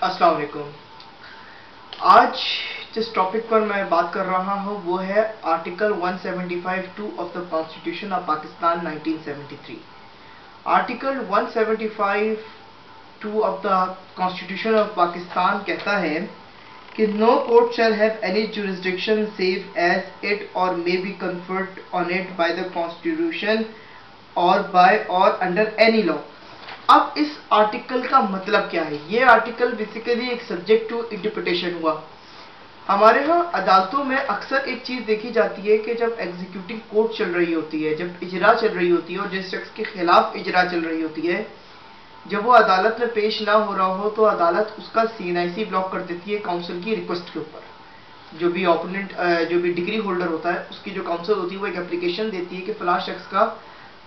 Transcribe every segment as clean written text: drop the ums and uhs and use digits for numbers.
अस्सलाम वालेकुम। आज जिस टॉपिक पर मैं बात कर रहा हूँ वो है article 175(2) of the constitution of Pakistan 1973। Article 175(2) of the constitution of Pakistan कहता है कि no court shall have any jurisdiction save as it or may be conferred on it by the constitution or by or under any law। अब इस article का मतलब क्या है? ये आर्टिकल बेसिकली एक सब्जेक्ट टू इंटरप्रिटेशन हुआ। हमारे यहाँ अदालतों में अक्सर एक चीज देखी जाती है कि जब एग्जीक्यूटिव कोर्ट चल रही होती है, जब इजरा चल रही होती है और जिस शख्स के खिलाफ इजरा चल रही होती है, जब वो अदालत में पेश ना हो रहा हो तो अदालत उसका CNIC ब्लॉक कर देती है काउंसिल की रिक्वेस्ट के ऊपर। जो भी ओपोनेंट, जो भी डिग्री होल्डर होता है, उसकी जो काउंसिल होती है वो एक एप्लीकेशन देती है कि फलां शख्स का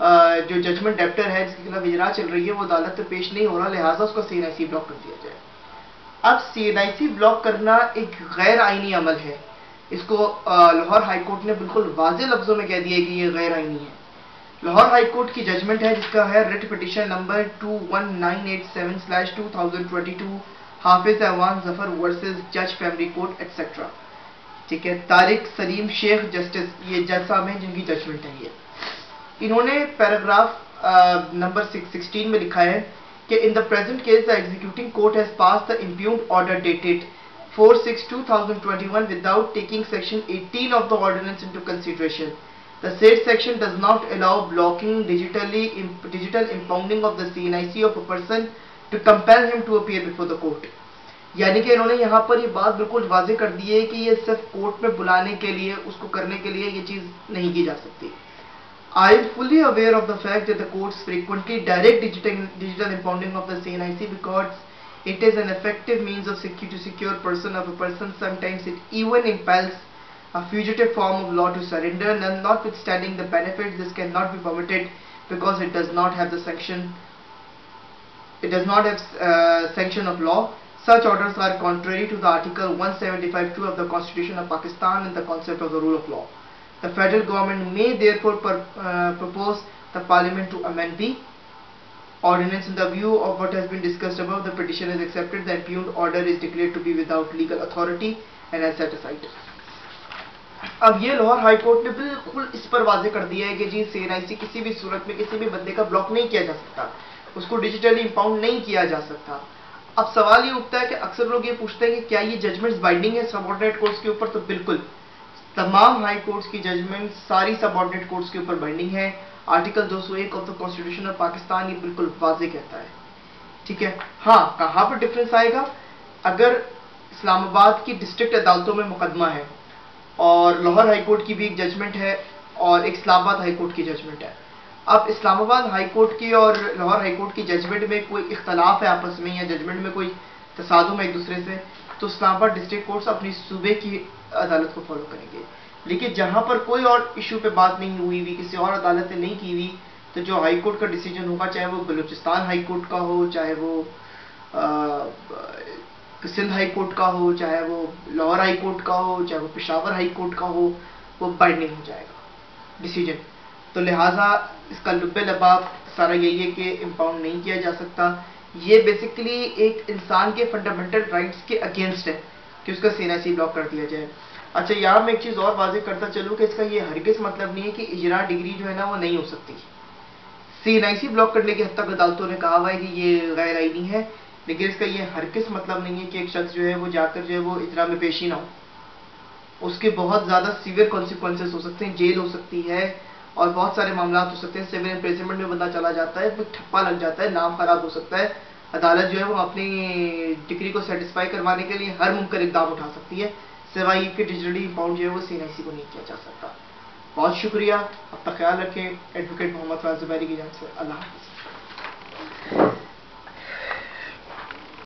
जो जजमेंट डेप्टर है जिसके खिलाफ इजरा चल रही है वो अदालत में पेश नहीं हो रहा, लिहाजा उसका CNIC ब्लॉक कर दिया जाए। अब CNIC ब्लॉक करना एक गैर आईनी अमल है। इसको लाहौर हाई कोर्ट ने बिल्कुल वाज़ेह लफ्जों में कह दिया कि ये गैर आईनी है। लाहौर हाई कोर्ट की जजमेंट है जिसका है रिट पिटिशन नंबर 21987/2022 हाफिज अवान जफर वर्सेस जज फैमिली कोर्ट एटसेट्रा। ठीक है, तारिक सलीम शेख जस्टिस, ये जज साहब हैं जिनकी जजमेंट है ये। इन्होंने पैराग्राफ नंबर 16 में लिखा है कि in the present case the executing court has passed the impugned order dated 4/6/2021 without taking section 18 of the ordinance into consideration. The said section does not allow blocking digital impounding of the CNIC of a person to compel him to appear before the court। यानी कि इन्होंने यहाँ पर ये बात बिल्कुल वाज़ेह कर दी है कि ये सिर्फ कोर्ट में बुलाने के लिए, उसको करने के लिए ये चीज़ नहीं की जा सकती। I am fully aware of the fact that the courts frequently direct digital impounding of the CNIC because it is an effective means of secure person of a person. Sometimes it even impels a fugitive form of law to surrender. Notwithstanding the benefits, this cannot be permitted because it does not have the sanction. It does not have sanction of law. Such orders are contrary to the Article 175(2) of the Constitution of Pakistan and the concept of the rule of law. The federal government may therefore propose the Parliament to amend the ordinance. In the view of what has been discussed above, the petition is accepted. The impugned order is declared to be without legal authority and as set aside। अब ये Lahore high court ने बिल्कुल इस पर वाज़ेह कर दिया है कि जी CNIC किसी भी सूरत में किसी भी बंदे का ब्लॉक नहीं किया जा सकता, उसको डिजिटली इंपाउंड नहीं किया जा सकता। अब सवाल ये उठता है कि अक्सर लोग ये पूछते हैं कि क्या ये जजमेंट्स बाइंडिंग है सबऑर्डिनेट कोर्ट्स के ऊपर? तो बिल्कुल, तमाम हाई कोर्ट्स की जजमेंट सारी सबऑर्डिनेट कोर्ट्स के ऊपर बाइंडिंग है। Article 201 of the constitution of Pakistan ये बिल्कुल वाज़ेह कहता है। ठीक है, हाँ, कहाँ पर डिफरेंस आएगा? अगर इस्लामाबाद की डिस्ट्रिक्ट अदालतों में मुकदमा है और लाहौर हाई कोर्ट की भी एक जजमेंट है और एक इस्लामाबाद हाई कोर्ट की जजमेंट है। अब इस्लामाबाद हाई कोर्ट की और लाहौर हाई कोर्ट की जजमेंट में कोई इख्तलाफ है आपस में या जजमेंट में कोई तसादुम है एक दूसरे से, तो इस्लामाबाद डिस्ट्रिक्ट कोर्ट्स अपनी सूबे की अदालत को फॉलो करेंगे। लेकिन जहाँ पर कोई और इशू पे बात नहीं हुई हुई, किसी और अदालत ने नहीं की हुई, तो जो हाई कोर्ट का डिसीजन होगा, चाहे वो बलूचिस्तान हाई कोर्ट का हो, चाहे वो सिंध हाई कोर्ट का हो, चाहे वो लाहौर हाई कोर्ट का हो, चाहे वो पेशावर हाई कोर्ट का हो, वो बाइंडिंग हो जाएगा डिसीजन। तो लिहाजा इसका लुब्बे लबाब सारा यही है कि इम्पाउंड नहीं किया जा सकता। ये बेसिकली एक इंसान के फंडामेंटल राइट्स के अगेंस्ट है कि उसका CNIC ब्लॉक कर दिया जाए। अच्छा, यहाँ मैं एक चीज़ और वाज़ेह करता चलूँ कि इसका ये हरगिज़ मतलब नहीं है कि इजरा डिग्री जो है ना वो नहीं हो सकती। CNIC ब्लॉक करने की हद तक अदालतों ने कहा हुआ है कि ये गैर आईनी है, लेकिन इसका ये हरगिज़ मतलब नहीं है कि एक शख्स जो है वो जाकर जो है वो इजरा में पेश ही ना हो। उसके बहुत ज़्यादा सीवियर कॉन्सिक्वेंसेस हो सकते हैं, जेल हो सकती है और बहुत सारे मामला हो सकते हैं। सिविल इम्प्रिजनमेंट में बंदा चला जाता है, फिर ठप्पा लग जाता है, नाम खराब हो सकता है। अदालत जो है वो अपनी डिग्री को सेटिस्फाई करवाने के लिए हर मुमकिन इक़दाम उठा सकती है, सिवाय कि डिजिटली इंपाउंड जो है वो CNIC को नहीं किया जा सकता। बहुत शुक्रिया, अपना ख्याल रखें। एडवोकेट मोहम्मद फैज़ ज़ुबैरी की जानिब से। अल्लाह हाफ़िज़।